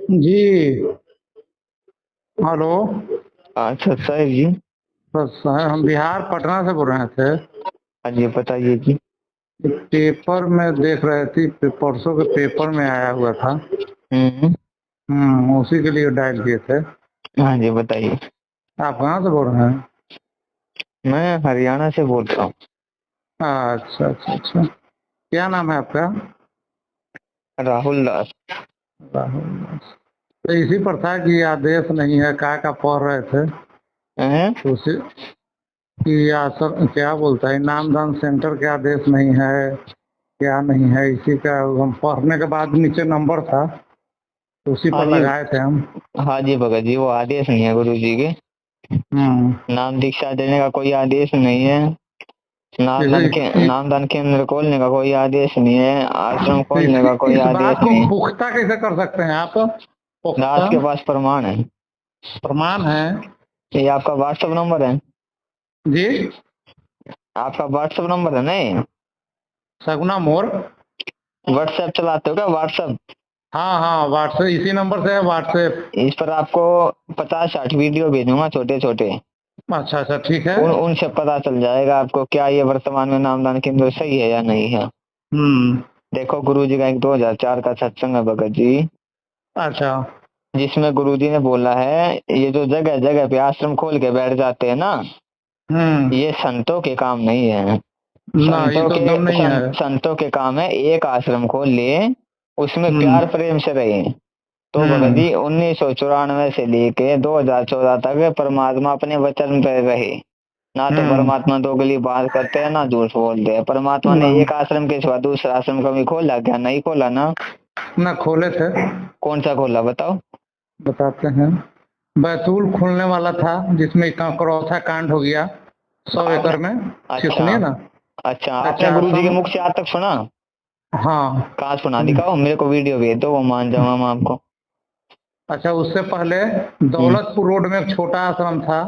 जी। Hello. अच्छा साहिब जी। बस हम बिहार पटना से बोल रहे थे। हाँ जी बताइए जी। पेपर में देख रहे थे, परसों के पेपर में आया हुआ था। हम्म। उसी के लिए डायल किए थे। हाँ जी बताइए। आप कहाँ से बोल रहे हैं? मैं हरियाणा से बोल रहा हूँ। अच्छा अच्छा अच्छा। क्या नाम है आपका? राहुल दास। राहुल दास। तो इसी पर था कि आदेश नहीं है, का पढ़ रहे थे हैं? तो उसी कि आसर क्या बोलता है, नामदान सेंटर के आदेश नहीं है, क्या नहीं है, इसी का हम पढ़ने के बाद नीचे नंबर था तो उसी हाँ पर जी। लगाए थे हम। हाँ जी भगत जी, वो आदेश नहीं है गुरु जी के। हम्म। नाम दीक्षा देने का कोई आदेश नहीं है। जैसे नामदान केंद्र खोलने का कोई आदेश नहीं है। आश्रम खोलने का कोई इस आदेश बात को नहीं। पुख्ता कैसे कर सकते हैं आप? पुख्ता दास के पास प्रमाण है। प्रमाण है? ये आपका व्हाट्सएप नंबर है? जी। आपका व्हाट्सएप नंबर है नहीं? सगुना मोर। व्हाट्सएप चलाते हो क्या, व्हाट्सएप? हाँ हाँ, व्हाट्सएप इसी नंबर से है, व्हाट्सएप। इस पर आपको 50-60 वीडियो भेजूंगा छोटे छोटे। अच्छा अच्छा, ठीक है। उनसे पता चल जाएगा आपको क्या ये वर्तमान में नामदान केंद्र सही है या नहीं है। हम्म। देखो गुरु जी का एक 2004 का सत्संग है भगत जी, अच्छा। जिसमें गुरु जी ने बोला है ये जो जगह जगह पे आश्रम खोल के बैठ जाते हैं ना, हम्म। ये संतों के काम नहीं है। ना, ये तो एकदम नहीं है। संतों के काम है एक आश्रम खोल लिए, उसमें हम्म। प्यार प्रेम से रहे। तो भगत हम्म। जी 1994 से लेके 2014 तक परमात्मा अपने वचन पे रहे। ना तो हम्म। परमात्मा दोगली बात करते हैं ना झूठ बोलते हैं। परमात्मा ना, ने एक आश्रम के सिवा दूसरा आश्रम कभी खोला क्या? नहीं खोला ना। ना खोले थे। कौन सा खोला बताओ? बताते हैं। बैतूल खुलने वाला था, जिसमें इतना करौथा कांड हो गया 100 एकड़ आपने में। अच्छा। सुनिए ना। अच्छा आपने अच्छा गुरु जी के आश्रम। मुख से आज तक सुना? हाँ। कहाँ सुना? दिखाओ मेरे को, वीडियो भेज दो, वो मान जाऊंगा मैं आपको। अच्छा, उससे पहले हम्म। दौलतपुर रोड में एक छोटा आश्रम था,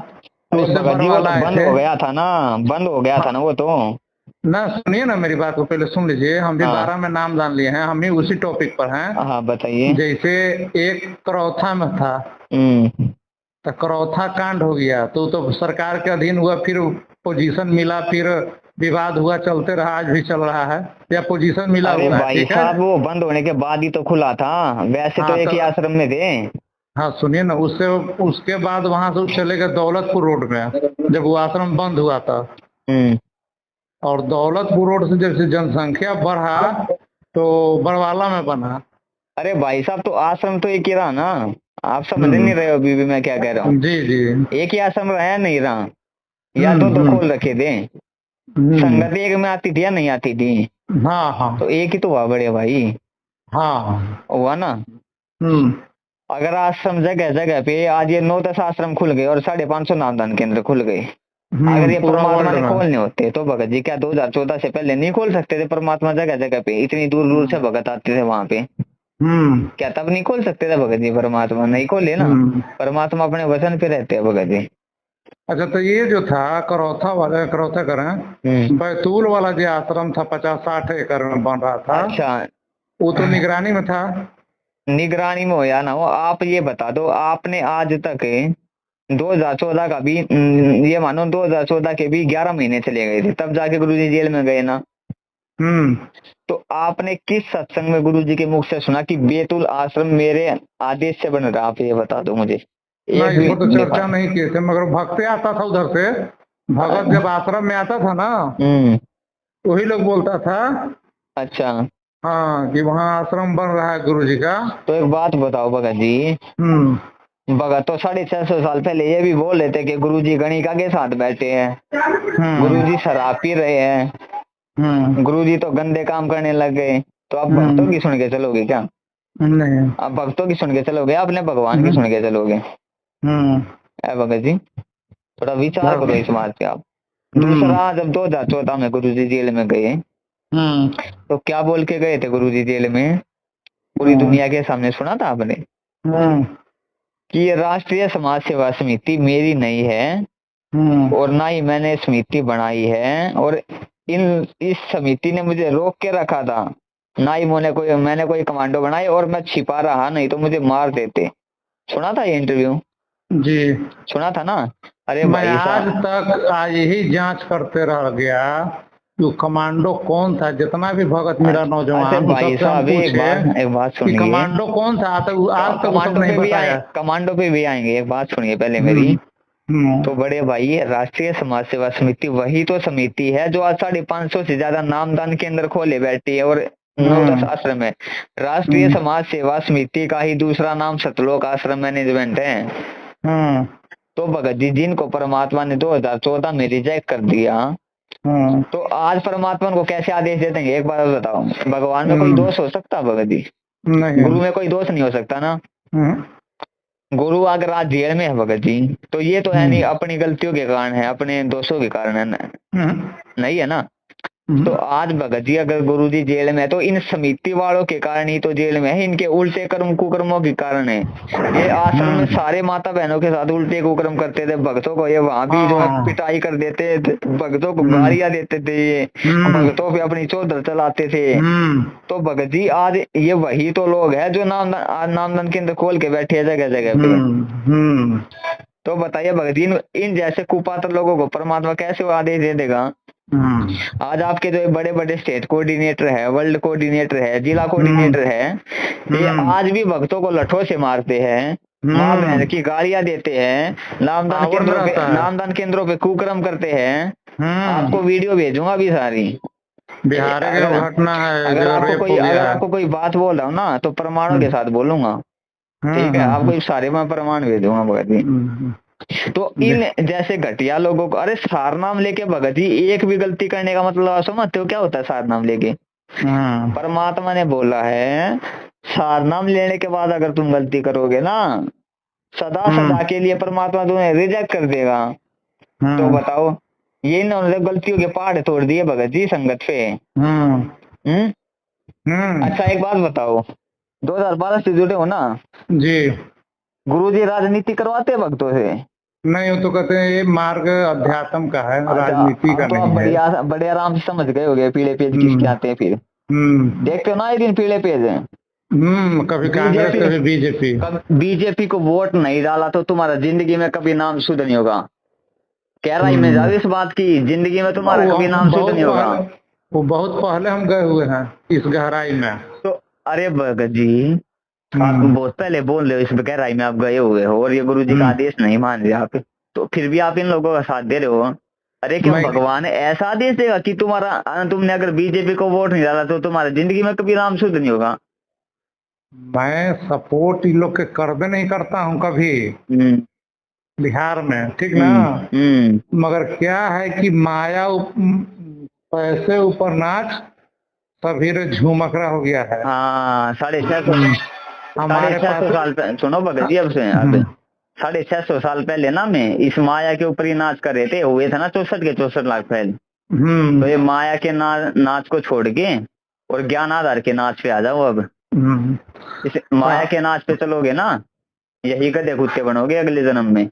तो अरे उससे भगत जी वो तो बरवाला आए बंद थे। हो गया था ना। बंद हो गया था ना हाँ। वो तो। ना, सुनिए ना, मेरी बात को पहले सुन लीजिए। हम भी हाँ 12 में नाम जान लिए हैं, हम ही उसी टॉपिक पर हैं। हाँ बताइए। जैसे एक करौथा में था, हम्म। तो करौथा कांड हो गया तो सरकार के अधीन हुआ, फिर पोजीशन मिला, फिर विवाद हुआ, चलते रहा, आज भी चल रहा है, या पोजीशन मिला अरे हुआ है, भाई ठीक है। साहब वो बंद होने के बाद ही तो खुला था। वैसे तो हाँ एक तो, ही आश्रम में थे। हाँ सुनिए ना, उससे उसके बाद वहां से चले गए दौलतपुर रोड में, जब वो आश्रम बंद हुआ था। हम्म। और दौलतपुर रोड से जैसे जनसंख्या बढ़ा तो बड़वाला में बना। अरे भाई साहब तो आश्रम तो एक ही रहा ना। आप समझ हम्म। नहीं रहे हो अभी भी मैं क्या कह रहा हूँ। जी जी। एक ही आश्रम रहा नहीं रहा, या दो दो हम्म। खोल रखे थे। हम्म। संगति एक में आती थी या नहीं आती थी? हाँ हाँ। तो एक ही तो हुआ बड़े भाई। हाँ। हुआ ना। हम्म। अगर आश्रम जगह जगह पे आज ये 9-10 आश्रम खुल गए और 550 नामदान केंद्र खुल गए, अगर ये पूरा परमात्मा वर्ल्ड ने में। खोलने होते तो भगत जी क्या 2014 से पहले नहीं खोल सकते थे? परमात्मा जगह जगह पे इतनी दूर दूर से हम्म। भगत आते थे वहां पे, हम्म। क्या तब नहीं खोल सकते थे भगत जी? परमात्मा नहीं खोले ना। हम्म। परमात्मा अपने वचन पे रहते हैं भगत जी। अच्छा, तो ये जो था करौथा वाला, करौथा हम्म। करें, बैतूल वाला जो आश्रम था 50-60 एकड़ में बन रहा था, अच्छा। वो तो निगरानी में था। निगरानी में हो या ना हो, आप ये बता दो आपने आज तक 2014 का भी ये मानो 2014 के भी 11 महीने चले गए थे तब जाके गुरुजी जेल में गए ना। हम्म। तो आपने किस सत्संग में गुरुजी के मुख से सुना कि बैतूल आश्रम मेरे आदेश से बन रहा? आप ये बता दो मुझे, ना, एक इस भी पर तो दिखा। चर्चा नहीं किए थे, मगर भक्त आता था उधर से। भगत जब आश्रम में आता था ना, हम्म। वही लोग बोलता था। अच्छा हाँ, कि वहाँ आश्रम बन रहा है गुरु जी का। तो एक बात बताओ भगत जी, हम्म। भगत तो 650 साल पहले ये भी बोल रहे थे कि गुरुजी गणिका के साथ बैठे हैं, हम्म। गुरुजी शराब पी रहे हैं, हम्म। गुरुजी तो गंदे काम करने लग गए। तो आप भक्तों हम्म। की सुन के चलोगे क्या? नहीं। आप भक्तों की सुन के चलोगे, आपने भगवान की हम्म। सुन के चलोगे? हम्म। है भगत जी, थोड़ा विचार धर्म। करो इस बात पे आप। हम्म। दूसरा, जब 2014 में गुरुजी जेल में गए हम्म। तो क्या बोल के गए थे गुरुजी जेल में? पूरी हम्म। दुनिया के सामने सुना था आपने हम्म। कि ये राष्ट्रीय समाज सेवा समिति मेरी नहीं है हम्म। और ना ही मैंने समिति बनाई है, और इन इस समिति ने मुझे रोक के रखा था ना ही मैंने कोई कमांडो बनाई और मैं छिपा रहा, नहीं तो मुझे मार देते। सुना था ये इंटरव्यू? जी। सुना था ना? अरे मैं भाई आज साहब, तक आज यही जांच करते रह गया कि कमांडो कौन था। जितना भी भगत मेरा अच्छा नौजवान उन भाई सबसे हम साहब, पूछे एक बात कि सुनिए। कमांडो कौन था, आज तक वो सब कमांडो नहीं पे भी आए, बताया। कमांडो पे भी आएंगे, एक बात सुनिए पहले मेरी। हम्म। हम्म। तो बड़े भाई, राष्ट्रीय समाज सेवा समिति वही तो समिति है जो आज 550 से ज्यादा नामदान केंद्र खोले बैठी है और 9-10 हम्म। आश्रम है। राष्ट्रीय हम्म। समाज सेवा समिति का ही दूसरा नाम सतलोक आश्रम मैनेजमेंट है। हम्म। तो भगत जी, जिनको परमात्मा ने 2014 में रिजेक्ट कर दिया, हम्म। तो आज परमात्मा को कैसे आदेश दे देंगे? एक बात बताओ, भगवान में कोई हम्म। दोष हो सकता भगत जी? नहीं। गुरु में कोई दोष नहीं हो सकता ना। हम्म। गुरु अगर आज जेल में है भगत जी, तो ये तो है नहीं अपनी गलतियों के कारण है, अपने दोषों के कारण है ना? नहीं है ना? तो आज भगत जी अगर गुरु जी जेल में है, तो इन समिति वालों के कारण ही तो जेल में है, इनके उल्टे कर्म कुकर्मों के कारण है। ये आश्रम में सारे माता बहनों के साथ उल्टे कुकर्म करते थे, भक्तों को ये वहां भी जो है पिटाई कर देते थे, भक्तों को गालियां देते थे, ये भक्तों पे अपनी चौधर चलाते थे। तो भगत जी आज ये वही तो लोग है जो नामदान केंद्र खोल के बैठे हैं जगह जगह पे। तो बताइए भगत जी, इन जैसे कुपात्र लोगों को परमात्मा कैसे वो आदेश दे देगा? आज आपके जो बड़े बड़े स्टेट कोऑर्डिनेटर है, वर्ल्ड कोऑर्डिनेटर है, जिला कोऑर्डिनेटर है, ये आज भी भक्तों को लठों से मारते हैं, माँ बहन की गालियां देते हैं, नामदान केंद्रों पे कुकर्म करते हैं। आपको वीडियो भेजूंगा भी सारी। बिहार की घटना है। अगर आपको कोई बात बोल रहा हूँ ना, तो प्रमाणों के साथ बोलूंगा, ठीक है? आपको सारे मैं प्रमाण भेजूंगा भगत जी। तो इन जैसे घटिया लोगों को, अरे सार नाम लेके भगत जी एक भी गलती करने का मतलब आप समझते हो क्या होता है? सार नाम लेके परमात्मा ने बोला है, सार नाम लेने के बाद अगर तुम गलती करोगे ना, सदा सदा के लिए परमात्मा तुम्हें रिजेक्ट कर देगा। तो बताओ, ये इन्होंने गलतियों के पहाड़ तोड़ दिए भगत जी संगत पे। अच्छा एक बात बताओ, 2012 से जुड़े हो ना जी? गुरु जी राजनीति करवाते हैं भक्तों से? नहीं, वो तो कहते हैं ये मार्ग अध्यात्म का है, राजनीति का तो नहीं आप है। बड़े आराम से समझ गए होगे पीले पेज किसके आते हैं फिर। देखते हो ना ये दिन पीले पेज है। कभी कांग्रेस कभी बीजेपी। बीजेपी को वोट नहीं डाला तो तुम्हारा जिंदगी में कभी नाम शुद्ध नहीं होगा। गहराई में जाओ इस बात की, जिंदगी में तुम्हारा कभी नाम शुद्ध नहीं होगा। वो बहुत पहले हम गए हुए हैं इस गहराई में। तो अरे भगत जी, आप बहुत पहले बोल रहे हो इस गहराई में आप गए हुए हो और ये गुरु जी का आदेश नहीं मान रहे आप, तो फिर भी आप इन लोगों का साथ दे रहे हो। अरे क्यों भगवान ऐसा आदेश देगा कि तुमने अगर बीजेपी को वोट नहीं डाला तो तुम्हारा जिंदगी में कभी नाम शुद्ध नहीं होगा? मैं सपोर्ट इन लोग के करबे नहीं करता हूँ कभी बिहार में, ठीक ना? मगर क्या है कि माया पैसे ऊपर नाच सभी झूमक रहा हो गया है। हाँ, 650 साल सुनो भगत जी, अब से 650 साल पहले ना मैं इस माया के ऊपर ही नाच कर रहे थे, हुए थे ना 64 लाख पहले। तो ये माया के नाच को छोड़ के और ज्ञान आधार के नाच पे आ जाओ। अब इस माया के नाच पे चलोगे ना, यही गधे कुत्ते बनोगे अगले जन्म में।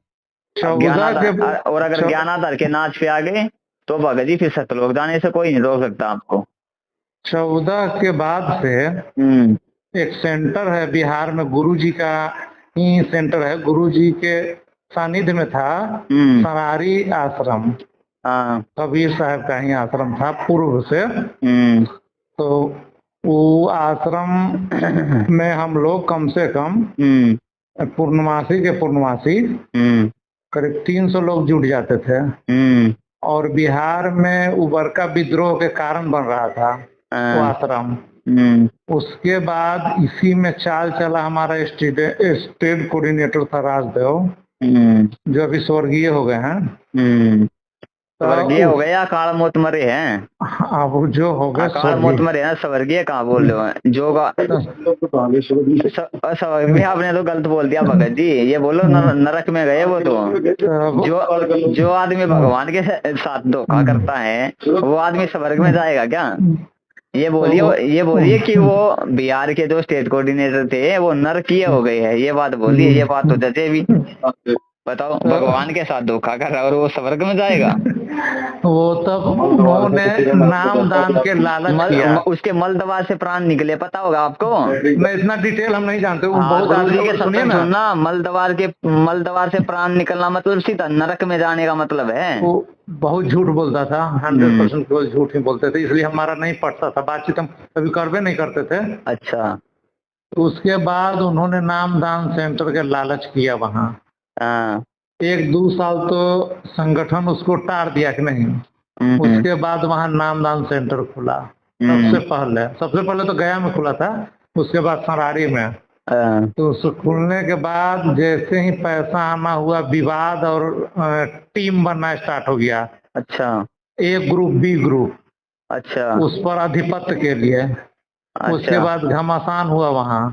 और अगर ज्ञान आधार के नाच पे आ गए तो भगत जी फिर सतलोक जाने से कोई नहीं रोक सकता आपको। 14 के बाद से एक सेंटर है बिहार में, गुरुजी का ही सेंटर है। गुरुजी के सानिध्य में था सरारी आश्रम, कबीर साहब का ही आश्रम था पूर्व से। तो वो आश्रम में हम लोग कम से कम पूर्णमासी के पूर्णमासी करीब 300 लोग जुट जाते थे। और बिहार में उबरका विद्रोह के कारण बन रहा था वो आश्रम। उसके बाद इसी में चाल चला हमारा स्टेट कोऑर्डिनेटर था राजदेव, जो अभी स्वर्गीय हो गए हैं। स्वर्गीय हो गए या काल मौत मरे हैं? अब जो हो गए काल मौत मरे हैं, स्वर्गीय कहाँ बोल रहे हो? जो स्वर्गीय आपने तो गलत बोल दिया भगत जी, ये बोलो नरक में गए वो तो। जो आदमी भगवान के साथ धोखा करता है वो आदमी स्वर्ग में जाएगा क्या? ये बोलिए कि वो बिहार के जो स्टेट कोऑर्डिनेटर थे वो नरकीय हो गए हैं, ये बात बोलिए। ये बात तो जचे भी। बताओ, भगवान के साथ धोखा कर रहा है और वो स्वर्ग में जाएगा? वो तब उन्होंने नाम दान के लालच किया, उसके मल दवा से प्राण निकले, पता होगा आपको? मैं इतना डिटेल हम नहीं जानते, वो बहुत गुरुजी के सुनिए सत्संग ना। सुनना, मल दवार से प्राण निकलना मतलब सीधा नरक में जाने का मतलब है। वो बहुत झूठ बोलता था, 100% केवल झूठ ही बोलते थे, इसलिए हमारा नहीं पटता था, बातचीत हम कभी करवे नहीं करते थे। अच्छा। तो उसके बाद उन्होंने नाम दान सेंटर के लालच किया वहाँ। हाँ। 1-2 साल तो संगठन उसको टार दिया कि नहीं। उसके बाद वहाँ नाम दान सेंटर खुला। सबसे पहले तो गया में खुला था, उसके बाद सरारी में। तो उसको खुलने के बाद जैसे ही पैसा आना हुआ, विवाद और टीम बनना स्टार्ट हो गया। अच्छा। ए ग्रुप, बी ग्रुप। अच्छा। उस पर आधिपत्य के लिए। अच्छा। उसके बाद घमासान हुआ वहाँ।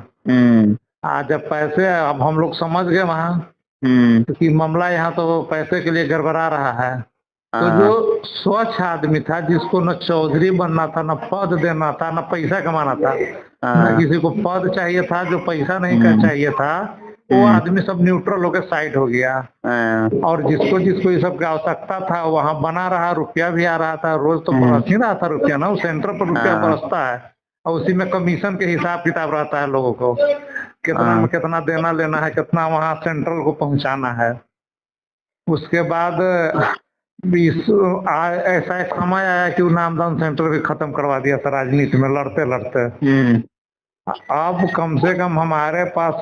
आज जब पैसे, अब हम लोग समझ गए वहाँ क्योंकि मामला यहाँ तो पैसे के लिए गड़बड़ा रहा है। तो जो स्वच्छ आदमी था, जिसको न चौधरी बनना था, न पद देना था, न पैसा कमाना था, न किसी को पद चाहिए था, जो पैसा नहीं का चाहिए था, वो आदमी सब न्यूट्रल होकर साइड हो गया। और जिसको जिसको ये सब की आवश्यकता था वहाँ बना रहा, रुपया भी आ रहा था, रोज तो बरस ही रहा था रुपया ना, सेंटर पर रुपया बरसता है और उसी में कमीशन के हिसाब किताब रहता है, लोगों को कितना में कितना देना लेना है, कितना वहाँ सेंट्रल को पहुँचाना है। उसके बाद ऐसा एक समय आया कि वो नामदान सेंटर भी खत्म करवा दिया था, राजनीति में लड़ते लड़ते। अब कम से कम हमारे पास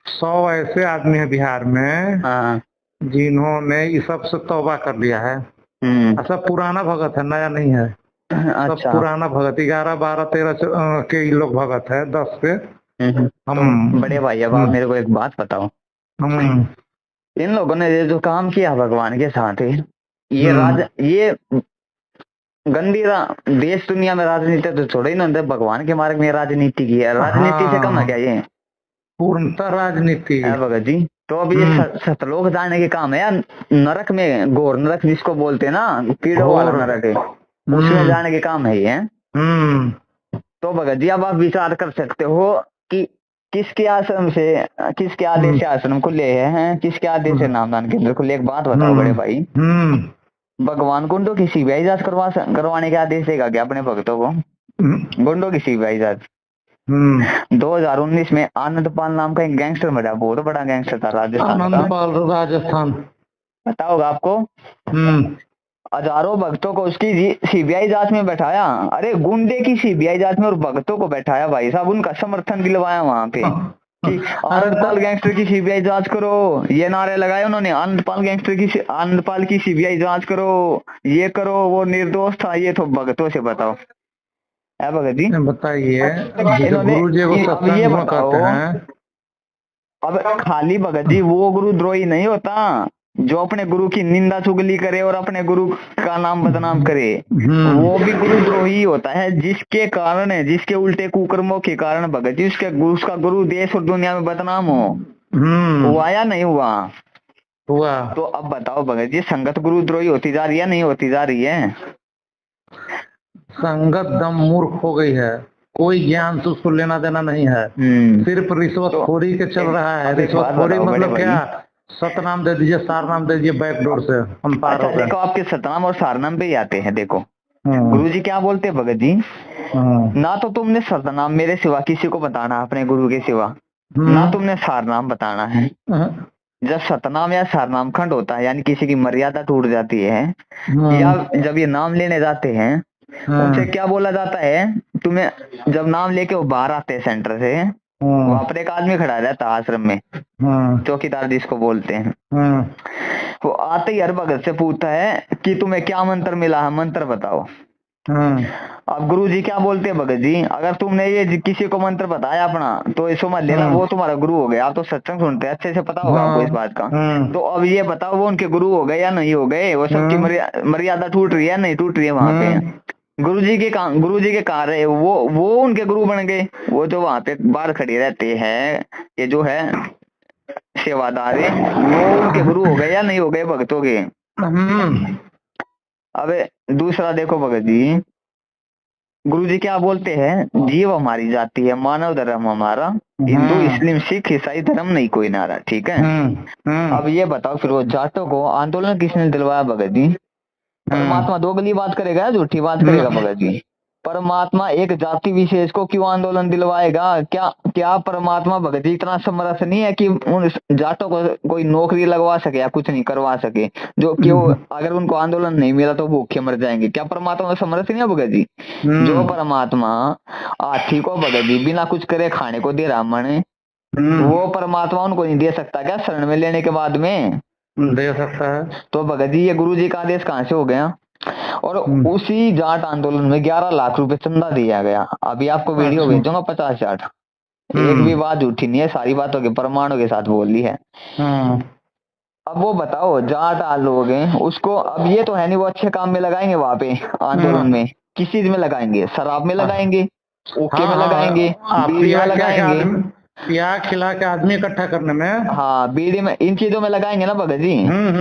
100 ऐसे आदमी है बिहार में जिन्होंने इस सब से तौबा कर लिया है। सब पुराना भगत है, नया नहीं है। सब पुराना भगत, 11, 12, 13 के लोग भगत है, 10 के। तो बड़े भाई, अब आप मेरे को एक बात बताओ, इन लोगों ने ये जो काम किया भगवान के साथ, ये गंदी देश दुनिया में राजनीति तो छोड़े, इन्होंने भगवान के मार्ग में राजनीति की है। राजनीति से कम है क्या ये? पूर्णतः राजनीति है भगत जी। तो अब ये सतलोक जाने के काम है या नरक में, घोर नरक जिसको बोलते हैं ना, कीड़ों वाला नरक है, उसमें जाने के काम है ये। तो भगत जी अब आप विचार कर सकते हो कि किसके आश्रम से, किसके आदेश से आश्रम खुले हैं, किसके आदेश से नामदान केंद्र खुले? एक बात बताओ बड़े भाई, भगवान गुंडों की सीबीआई जांच करवाने के आदेश देगा क्या अपने भक्तों को? गुंडों की सीबीआई जांच 2019 में आनंदपाल नाम का एक गैंगस्टर मरा, बहुत बड़ा गैंगस्टर था राजस्थान, पता होगा आपको? हजारों भक्तों को उसकी सीबीआई जांच में बैठाया। अरे गुंडे की सीबीआई जांच में और भक्तों को बैठाया भाई साहब, उनका समर्थन दिलवाया वहां पे कि आनंदपाल गैंगस्टर की सीबीआई जांच करो, ये नारे लगाए उन्होंने, आनंदपाल की सीबीआई जांच करो, ये करो, वो निर्दोष था, ये तो भक्तों से बताओ है भगत जी, बताइए। ये बताओ, अब खाली भगत जी वो गुरुद्रोही नहीं होता जो अपने गुरु की निंदा चुगली करे और अपने गुरु का नाम बदनाम करे, वो भी गुरुद्रोही होता है, जिसके कारण है, जिसके उल्टे कुकर्मों के कारण भगत जी उसका गुरु देश और दुनिया में बदनाम हो। हुआ या नहीं हुआ? हुआ। तो अब बताओ भगत जी, संगत गुरुद्रोही होती जा रही है, नहीं होती जा रही है? संगत दम मूर्ख हो गई है, कोई ज्ञान से उसको लेना देना नहीं है, सिर्फ रिश्वतखोरी के चल रहा है। रिश्वतखोरी मतलब क्या? सतनाम दे दीजिए, सारनाम दे दीजिए, बैकडोर से हम पार हो गए। देखो आपके सतनाम और सारनाम पे ही आते हैं। देखो गुरुजी क्या बोलते हैं भगत जी, ना तो तुमने सतनाम मेरे सिवा किसी को बताना, अपने गुरु के सिवा, ना तुमने सारनाम बताना है। जब सतनाम या सारनाम खंड होता है, यानी किसी की मर्यादा टूट जाती है, या जब ये नाम लेने जाते हैं उनसे क्या बोला जाता है, तुम्हें जब नाम लेके वो बाहर आते हैं सेंटर से, वहां पर एक आदमी खड़ा रहता है आश्रम में, चौकीदार जिसको बोलते हैं, वो आते ही हर भगत से पूछता है कि तुम्हें क्या मंत्र मिला है, मंत्र बताओ। अब गुरुजी क्या बोलते हैं भगत जी, अगर तुमने ये किसी को मंत्र बताया अपना, तो ये समझ लेना वो तुम्हारा गुरु हो गया। आप तो सत्संग सुनते हैं, अच्छे से पता होगा आपको इस बात का। तो अब ये बताओ वो उनके गुरु हो गए या नहीं हो गए, वो सबकी मर्यादा टूट रही है नहीं टूट रही है वहां पे? गुरुजी के कार्य वो उनके गुरु बन गए। वो जो वहां पे बाहर खड़े रहते हैं, ये जो है सेवादार, वो उनके गुरु हो गए या नहीं हो गए भक्तों के? अब दूसरा देखो भगत जी, गुरु जी क्या बोलते हैं, जीव हमारी जाति है, मानव धर्म हमारा, हिंदू मुस्लिम सिख ईसाई धर्म नहीं कोई नारा, ठीक है। अब ये बताओ फिर वो जाटों को आंदोलन किसने दिलवाया भगत जी? परमात्मा दोगली बात करेगा या झूठी बात करेगा भगत जी? परमात्मा एक जाति विशेष को क्यों आंदोलन दिलवाएगा? क्या क्या परमात्मा भगत जी इतना समर्थ नहीं है कि उन जाटों को कोई नौकरी लगवा सके या कुछ नहीं करवा सके, जो क्यों अगर उनको आंदोलन नहीं मिला तो भूखे मर जाएंगे? क्या परमात्मा समर्थ नहीं है भगत जी? जो परमात्मा हाथी को भगत जी बिना कुछ करे खाने को दे रहा मन, वो परमात्मा उनको नहीं दे सकता क्या शरण में लेने के बाद में? दे सकता है। तो भगत जी ये गुरु जी का आदेश कहाँ से हो गया? और उसी जाट आंदोलन में 11 लाख रुपए चंदा दिया गया। अभी आपको वीडियो भेजूंगा 50 जाट, एक भी बात झूठी नहीं है, सारी बातों के प्रमाणों के साथ बोल ली है। अब वो बताओ जाट लोग हैं उसको, अब ये तो है नहीं वो अच्छे काम में लगाएंगे वहां पे आंदोलन में, किस चीज में लगाएंगे? शराब में लगाएंगे, ओके में लगाएंगे, बीड़ी में लगाएंगे, या खिला के आदमी इकट्ठा करने में, हाँ बीड़ी में, इन चीजों में लगाएंगे ना भगत जी।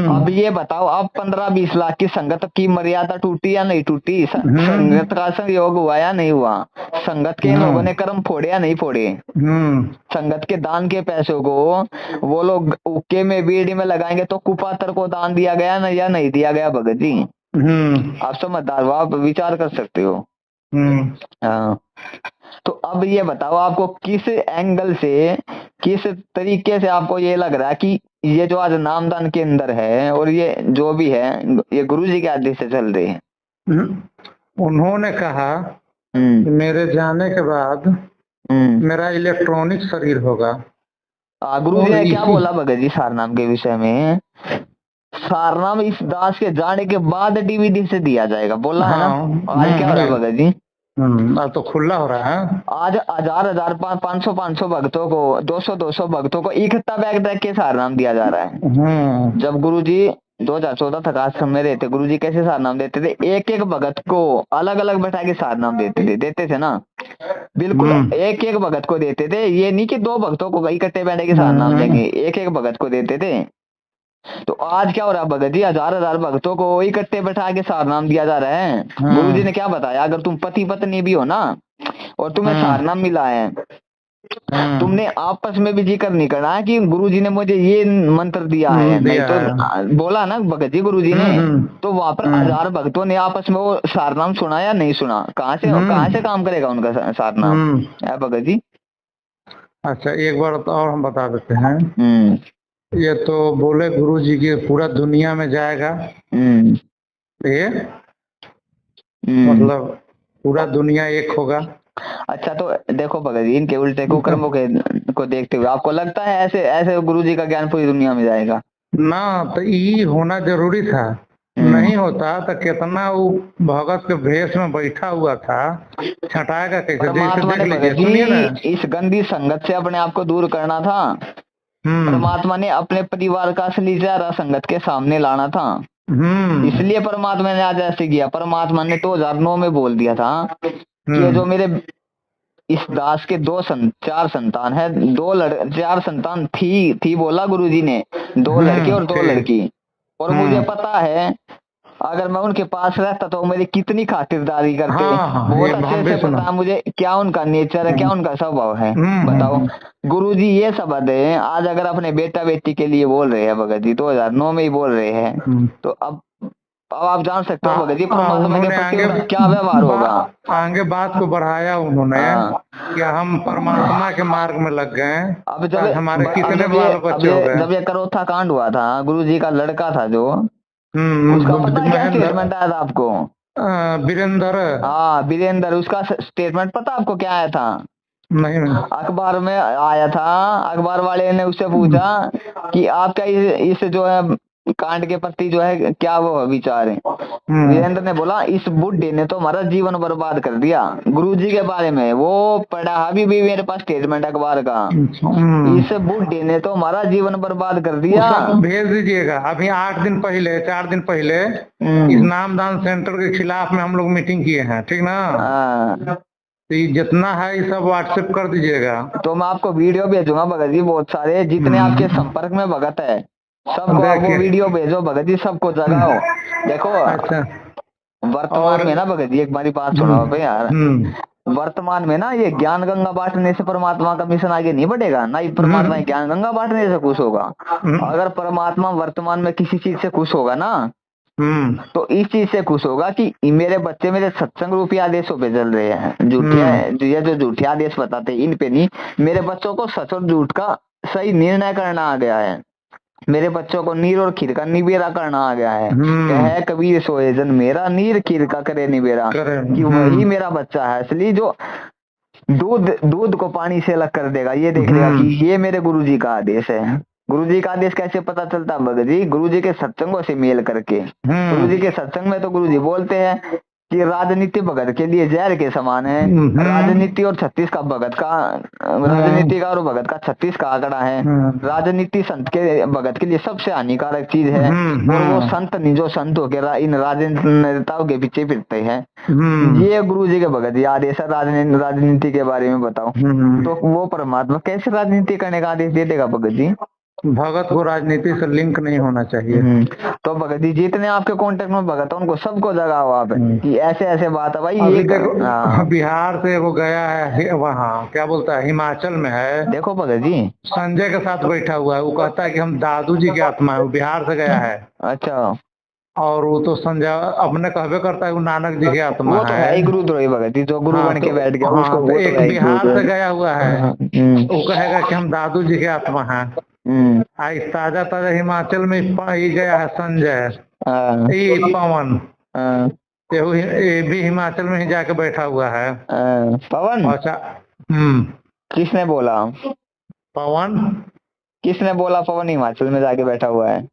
अब ये बताओ अब 15-20 लाख की संगत की मर्यादा टूटी या नहीं टूटी? संगत का संयोग हुआ या नहीं हुआ? संगत के लोगों ने कर्म फोड़े या नहीं फोड़े? संगत के दान के पैसों को वो लोग उक्के में बीड़ी में लगाएंगे तो कुपात्र को दान दिया गया ना या नहीं दिया गया भगत जी? आप समझदार हो, आप विचार कर सकते हो। हाँ तो अब ये बताओ आपको किस एंगल से, किस तरीके से आपको ये लग रहा है कि ये जो आज नामदान के अंदर है और ये जो भी है ये गुरु जी के आदेश से चल रहे हैं? उन्होंने कहा कि मेरे जाने के बाद मेरा इलेक्ट्रॉनिक शरीर होगा। गुरु जी ने क्या बोला भगत जी सारनाम के विषय में? सारनाम इस दास के जाने के बाद डीवीडी से दिया जाएगा बोला है ना। आज क्या हो रहा है भगत जी? आज तो खुला हो रहा है। आज 1000 500 भक्तों को, 200 भक्तों को इकट्ठा बैग रख के सारनाम दिया जा रहा है। जब गुरुजी 2014 तक आश्रम में रहते, गुरुजी कैसे सारनाम देते थे? एक एक भगत को अलग अलग बैठा के सारनाम देते थे ना, बिल्कुल एक एक भगत को देते थे। ये नहीं कि 2 भक्तों को इकट्ठे बैठे के सारनाम देंगे, एक एक भगत को देते थे। तो आज क्या हो रहा है भगत जी? 1000 भक्तों को इकट्ठे बैठा के सारनाम दिया जा रहा है। गुरु जी ने क्या बताया? अगर तुम पति पत्नी भी हो ना और तुम्हें सारनाम मिला है, तुमने आपस में भी जिक्र नहीं करना है कि गुरु जी ने मुझे ये मंत्र दिया है, नहीं तो बोला ना भगत जी गुरु जी ने, तो वहां पर 1000 भक्तों ने आपस में वो सारनाम सुना या नहीं सुना? कहाँ से काम करेगा उनका सारनाम है भगत जी? अच्छा एक बार और हम बता देते हैं। ये तो बोले गुरु जी की पूरा दुनिया में जाएगा, ये मतलब पूरा दुनिया एक होगा। अच्छा तो देखो भगत जी इनके उल्टे कुकर्मों को देखते हुए आपको लगता है ऐसे ऐसे गुरु जी का ज्ञान पूरी दुनिया में जाएगा ना? तो ये होना जरूरी था, नहीं होता तो कितना वो भगत के भेष में बैठा हुआ था, छटाएगा कैसे? परमात्मा ने भगत जी इस गंदी संगत से अपने आप को दूर करना था। परमात्मा ने अपने परिवार का असली चेहरा संगत के सामने लाना था, इसलिए परमात्मा ने आज ऐसे किया। परमात्मा ने 2009 में बोल दिया था कि जो मेरे इस दास के 4 संतान है, 4 संतान थी बोला गुरुजी ने, 2 लड़के और 2 लड़की। और मुझे पता है अगर मैं उनके पास रहता तो मेरी कितनी खातिरदारी करते। बहुत अच्छे से पता है मुझे क्या उनका नेचर है, क्या उनका स्वभाव है। बताओ गुरुजी ये शब्द है आज अगर अपने बेटा बेटी के लिए बोल रहे हैं भगत जी, 2009 में ही बोल रहे हैं, तो अब आप जान सकते हो भगत जी परमात्मा के प्रति क्या व्यवहार होगा। आगे बात को बढ़ाया उन्होंने कि हम परमात्मा के मार्ग में लग गए। अब जब हमारे कितने बाल बच्चे हो गए, जब ये करोथा कांड हुआ था, गुरुजी का लड़का था जो, उसका पता क्या स्टेटमेंट आया था आपको? वीरेंद्र, हाँ वीरेंद्र, उसका स्टेटमेंट पता आपको क्या आया था? नहीं अखबार में आया था। अखबार वाले ने उससे पूछा कि आपका इस जो है कांड के प्रति जो है क्या वो विचार है? वीरेंद्र ने बोला इस बुढ़े ने तो हमारा जीवन बर्बाद कर दिया। गुरुजी के बारे में वो पढ़ा अभी भी मेरे पास स्टेटमेंट अखबार का, इस बुढ़े ने तो हमारा जीवन बर्बाद कर दिया। भेज दीजिएगा। अभी 8 दिन पहले 4 दिन पहले इस नामदान सेंटर के खिलाफ में हम लोग मीटिंग किए हैं, ठीक ना? तो जितना है ये सब व्हाट्सएप कर दीजिएगा। तो मैं आपको वीडियो भेजूंगा भगत जी, बहुत सारे जितने आपके संपर्क में भगत है सबको वो वीडियो भेजो भगत जी, सबको जगाओ। देखो अच्छा वर्तमान में ना भगत जी एक बारी बात सुनो पे यार, वर्तमान में ना ये ज्ञान गंगा बांटने से परमात्मा का मिशन आगे नहीं बढ़ेगा, ना ही परमात्मा ज्ञान गंगा बांटने से खुश होगा। अगर परमात्मा वर्तमान में किसी चीज से खुश होगा ना, तो इस चीज से खुश होगा कि मेरे बच्चे मेरे सत्संग रूपी आदेशों पे चल रहे हैं। झूठे ये जो झूठे आदेश बताते हैं इन पे नहीं, मेरे बच्चों को सच और झूठ का सही निर्णय करना आ गया है। मेरे बच्चों को नीर और खीर का निबेरा करना आ गया है। कहे कबीर सोए जन मेरा, नीर खीर का करे निबेरा, कि वही मेरा बच्चा है असली जो दूध को पानी से अलग कर देगा। ये देख लेगा कि ये मेरे गुरुजी का आदेश है। गुरुजी का आदेश कैसे पता चलता भगत जी? गुरुजी के सत्संगों से मेल करके। गुरुजी के सत्संग में तो गुरुजी बोलते हैं कि राजनीति भगत के लिए जहर के समान है। राजनीति और 36 का भगत का, राजनीति का और भगत का 36 का आंकड़ा है। राजनीति संत के भगत के लिए सबसे हानिकारक चीज है। और वो संत नहीं जो संत होकर इन राजनेताओं के पीछे फिरते हैं। ये गुरुजी के भगत जी आदेश है राजनीति के बारे में बताओ। तो वो परमात्मा कैसे राजनीति करने का आदेश दे देगा भगत जी? भगत को राजनीति से लिंक नहीं होना चाहिए। तो भगत जी जितने आपके कांटेक्ट में भगत है उनको सबको जगाओ आप कि ऐसे ऐसे बात है भाई। ये देखो बिहार से वो गया है वहाँ क्या बोलता है हिमाचल में है, देखो भगत जी संजय के साथ बैठा हुआ है। वो कहता है कि हम दादू जी की आत्मा है। वो बिहार से गया है। अच्छा। और वो तो संजय अपने कहवे करता है वो नानक जी की आत्मा वो तो है गुरुद्रोही भगत जी जो गुरु बन के बैठ गया उसको। तो एक बिहार से गया हुआ है वो कहेगा कि हम दादू जी की आत्मा है। आज ताजा ताजा हिमाचल में ही गया है संजय, ये पवन, ये भी हिमाचल में ही जाके बैठा हुआ है। पवन? अच्छा। किसने बोला पवन? किसने बोला पवन हिमाचल में जाके बैठा हुआ है?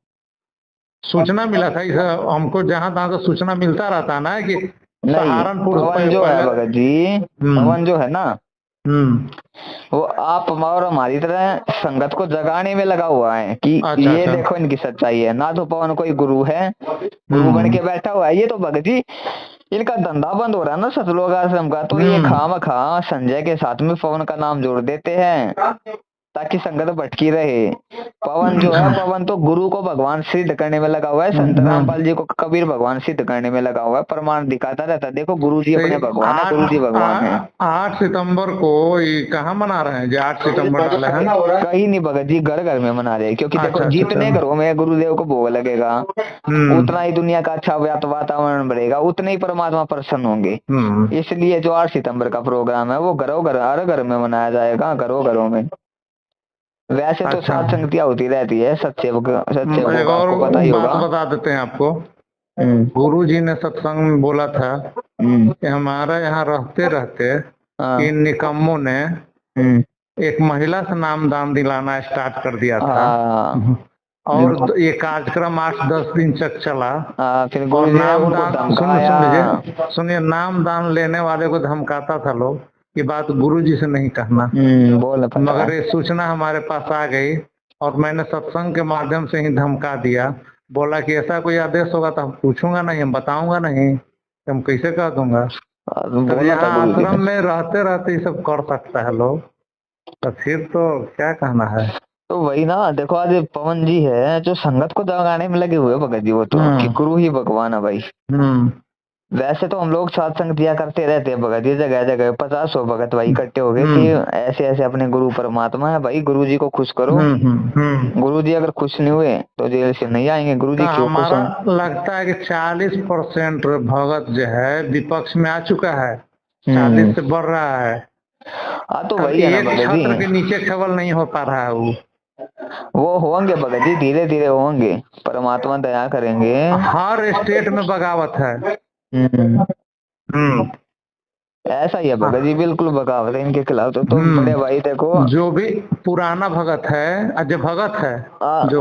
सूचना मिला था इस हमको, जहाँ तहाँ से सूचना मिलता रहता ना कि सहारनपुर पवन जो है भगत जी, पवन जो है ना वो आप और हमारी तरह संगत को जगाने में लगा हुआ है कि ये देखो इनकी सच्चाई है। ना तो पवन कोई गुरु है, गुरु बन के बैठा हुआ है। ये तो भगत जी इनका धंधा बंद हो रहा है ना सतलोक आश्रम का। तो ये खामखा संजय के साथ में पवन का नाम जोड़ देते हैं ताकि संगत भटकी रहे। पवन जो है, पवन तो गुरु को भगवान सिद्ध करने में लगा हुआ है। संत रामपाल जी को कबीर भगवान सिद्ध करने में लगा हुआ है। प्रमाण दिखाता रहता है, देखो गुरु जी अपने भगवान है, गुरु जी भगवान है। 8 सितंबर को कहाँ मना रहे हैं? 8 सितंबर डाला है कहीं नहीं भगत जी, घर घर में मना रहे हैं। क्योंकि देखो जितने घरों में गुरुदेव को भोग लगेगा उतना ही दुनिया का अच्छा वातावरण बढ़ेगा, उतने ही परमात्मा प्रसन्न होंगे। इसलिए जो 8 सितंबर का प्रोग्राम है वो घरों घर हर घर में मनाया जाएगा, घरों घरों में। वैसे तो सात संगतियां होती रहती है सच्चे को पता ही होगा। बता देते हैं आपको, गुरु जी ने सत्संग में बोला था कि हमारा यहाँ रहते रहते इन निकम्मों ने एक महिला से नाम दान दिलाना स्टार्ट कर दिया था। और ये कार्यक्रम 8-10 दिन तक चला। फिर गुरु नाम दान सुनिए नाम दान लेने वाले को धमकाता था लोग, ये बात गुरुजी से नहीं कहना। मगर ये सूचना हमारे पास आ गई और मैंने सत्संग के माध्यम से ही धमका दिया। बोला कि ऐसा कोई आदेश होगा तो हम पूछूंगा नहीं, हम बताऊंगा नहीं, हम कैसे कह दूंगा। तो यहाँ आश्रम में रहते रहते ये सब कर सकता है लोग, तो फिर तो क्या कहना है। तो वही ना, देखो आज पवन जी है जो संगत को जगाने में लगे हुए भगत जी। वो तो कि गुरु ही भगवान है भाई। वैसे तो हम लोग सत्संग दिया करते रहते हैं भगत जी, जगह जगह 50 भगत भाई इकट्ठे हो गए कि ऐसे ऐसे अपने गुरु परमात्मा है भाई, गुरु जी को खुश करो। गुरु जी अगर खुश नहीं हुए तो जेल से नहीं आएंगे। गुरु जी क्यों खुश हैं? लगता है कि 40% भगत जो है विपक्ष में आ चुका है, 40 से बढ़ रहा है। तो वही है ना भगत जी, के नीचे खबल नहीं हो पा रहा है। वो होंगे भगत जी, धीरे धीरे होंगे, परमात्मा दया करेंगे। हर स्टेट में बगावत है। ऐसा ही है भगत जी, बिल्कुल बगावत है इनके खिलाफ। तो तुम बड़े भाई देखो, जो भी पुराना भगत है, जो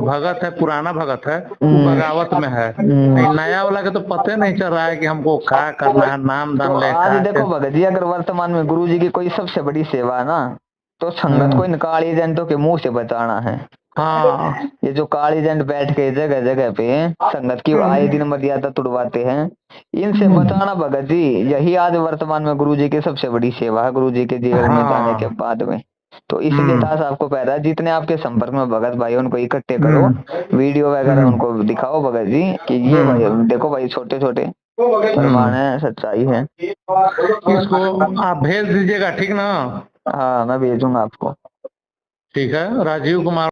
भगत है पुराना भगत है वो बगावत में है। नया वाला के तो पता नहीं चल रहा है कि हमको क्या करना है, नाम दान ले। आज देखो भगत जी, अगर वर्तमान में गुरु जी की कोई सबसे बड़ी सेवा है ना तो संगत को इन काली एजेंटों के मुंह से बचाना है। ये जो काली एजेंट बैठ के जगह जगह पे संगत की आए दिन मर्यादा तुड़वाते हैं, इनसे बचाना भगत जी। यही आज वर्तमान में गुरु जी की सबसे बड़ी सेवा है, गुरु जी के जीवन में जाने के बाद में। तो इसलिए दास आपको कह रहा है, जितने आपके संपर्क में भगत भाई उनको इकट्ठे करो, वीडियो वगैरह उनको दिखाओ भगत जी कि ये भाई देखो भाई छोटे छोटे प्रमाण है, सच्चाई है। इसको आप भेज दीजिएगा, ठीक ना? हाँ मैं भेजूंगा आपको। ठीक है, राजीव कुमार